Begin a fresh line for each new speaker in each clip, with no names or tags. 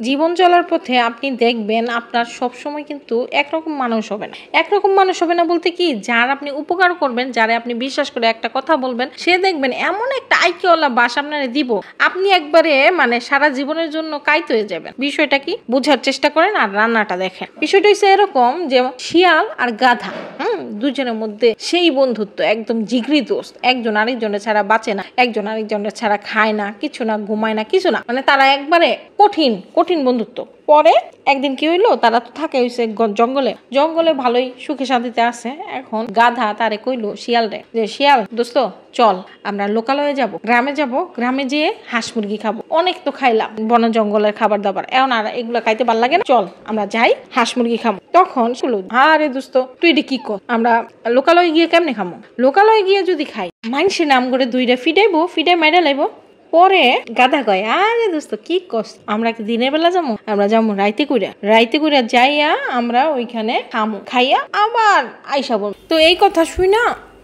জীবন চলার পথে আপনি দেখবেন আপনার সবসময় কিন্তু একরকম মানুষ হবে না। একরকম মানুষ হবে না বলতে কি, যার আপনি উপকার করবেন, যারে আপনি বিশ্বাস করে একটা কথা বলবেন, সে দেখবেন এমন একটা আইকিওয়ালা বাস আপনারে দিব, আপনি একবারে মানে সারা জীবনের জন্য কাইত হয়ে যাবেন। বিষয়টা কি বোঝার চেষ্টা করেন আর রান্নাটা দেখেন। বিষয়টা হচ্ছে এরকম যে শিয়াল আর গাধা, দুজনের মধ্যে সেই বন্ধুত্ব, একদম জিগরি দোস্ত, একজন আরেকজনের ছাড়া বাঁচে না, একজন আরেকজনের ছাড়া খায় না, কিছু না, ঘুমায় না, কিছু না, মানে তারা একবারে কঠিন কঠিন বন্ধুত্ব। পরে একদিন কি হইলো, তারা তো থাকে হইছে জঙ্গলে, জঙ্গলে ভালোই সুখে শান্তিতে আছে। এখন গাধা তারে কইলো শিয়াল রে, যে শিয়াল দোস্ত চল আমরা লোকালয়ে যাব, গ্রামে যাব, গ্রামে যেয়ে হাঁস মুরগি খাবো, অনেক তো খাইলাম বন জঙ্গলের খাবার দাবার, এখন আর এগুলো খাইতে ভাল লাগে না, চল আমরা যাই হাঁস মুরগি খাবো। তখন শুনলো, আরে দোস্ত তুই এটা কি কর, আমরা লোকালয়ে গিয়ে কেমনে খাবো, লোকালয়ে গিয়ে যদি খাই মানুষের নাম করে দুইটা ফিডাইবো, ফিডাই মাইরা লাইবো। পরে গাধা কয়, আরে দোস্ত কি কস, আমরা কি দিনের বেলা যাবো, আমরা যাবো রাইতে কইরা যাইয়া আমরা ওইখানে খামো, খাইয়া আবার আইসা বলবো। তো এই কথা শুই না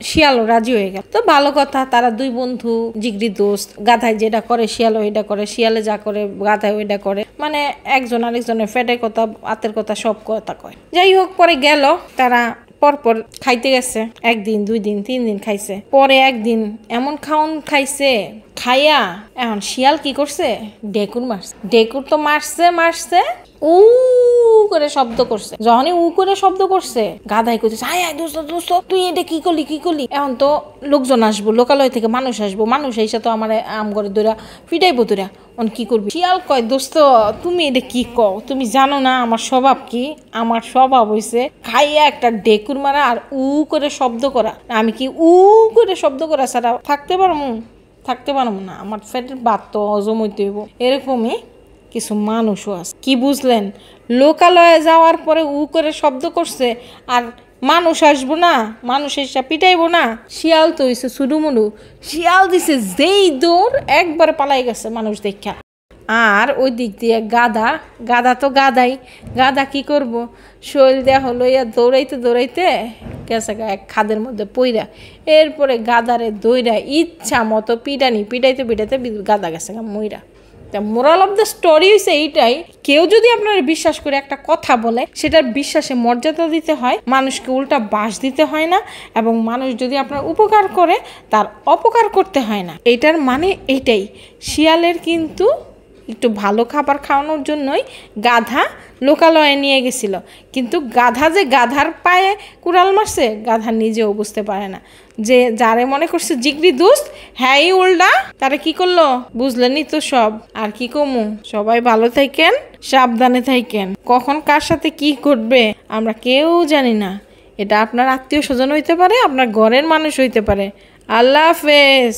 শিয়ালও রাজি হয়ে গেল। তো ভালো কথা, তারা দুই বন্ধু জিগরি দোস্ত। গাধায় যেটা করে শিয়ালও এটা করে, শিয়ালে যা করে গাধায় ওইটা করে, মানে একজন আরেকজনের ফেটের কথা আতের কথা সব কথা কয়। যাই হোক, পরে গেল তারা পরপর খাইতে গেছে, একদিন 2 দিন 3 দিন খাইছে। পরে একদিন এমন খাওন খাইছে, খাইয়া এখন শিয়াল কি করছে, ডেকুর মারছে। ডেকুর তো মারছে উ করে শব্দ করছে। যখনই উ করে শব্দ করছে, গাধাই কইতেছে, হাই হাই দোস্ত তুই এটা কি করলি। এখন তো লোকজন আসবো, লোকালয় থেকে মানুষ আসবো, মানুষ এসে তো আমার আম করে দৌড়া ফিটাইবো তোরা, কি করবি। শিয়াল কয়, দোস্ত তুমি এটা কি কও, তুমি জানো না আমার স্বভাব কি? আমার স্বভাব হইছে খাইয়া একটা ডেকুর মারা আর উ করে শব্দ করা। আমি কি উ করে শব্দ করা ছাড়া থাকতে পারবো না, আমার ফেটের ভাত তো হজম হইতে হইব। এরকমই কিছু মানুষও আছে। কি বুঝলেন? লোকালয়ে যাওয়ার পরে উ করে শব্দ করছে আর মানুষ আসবো না, মানুষ এসে পিটাইবো না। শিয়াল তো হইছে সুডুমুডু, শিয়াল দিছে যেই দৌড়, একবারে পালাই গেছে মানুষ দেখা। আর ওই দিক দিয়ে গাধা তো গাধা কি করব, শৈল দেহ লইয়া দৌড়াইতে গেছে এক খাদের মধ্যে পইরা। এরপরে গাধারে দৌড়া ইচ্ছা মতো পিটাইতে গাধা গেছে মইরা। মোরাল অফ দ্য স্টোরি হচ্ছে এইটাই, কেউ যদি আপনারা বিশ্বাস করে একটা কথা বলে, সেটার বিশ্বাসে মর্যাদা দিতে হয়, মানুষকে উল্টা বাস দিতে হয় না, এবং মানুষ যদি আপনার উপকার করে তার অপকার করতে হয় না। এটার মানে এইটাই। শিয়ালের কিন্তু একটু ভালো খাবার খাওয়ানোর জন্যই গাধা লোকালয়ে নিয়ে গেছিল, কিন্তু গাধা যে গাধার পায়ে কুড়াল মারছে, গাধা নিজেও বুঝতে পারে না। যে যারে মনে করছে জিগরি দোস্ত, হ্যাঁ উল্টা তারা কি করলো, বুঝলেনই তো সব। আর কি কমু, সবাই ভালো থাকেন, সাবধানে থাকেন। কখন কার সাথে কি ঘটবে আমরা কেউ জানি না। এটা আপনার আত্মীয় স্বজন হইতে পারে, আপনার ঘরের মানুষ হইতে পারে। আল্লাহ হাফেজ।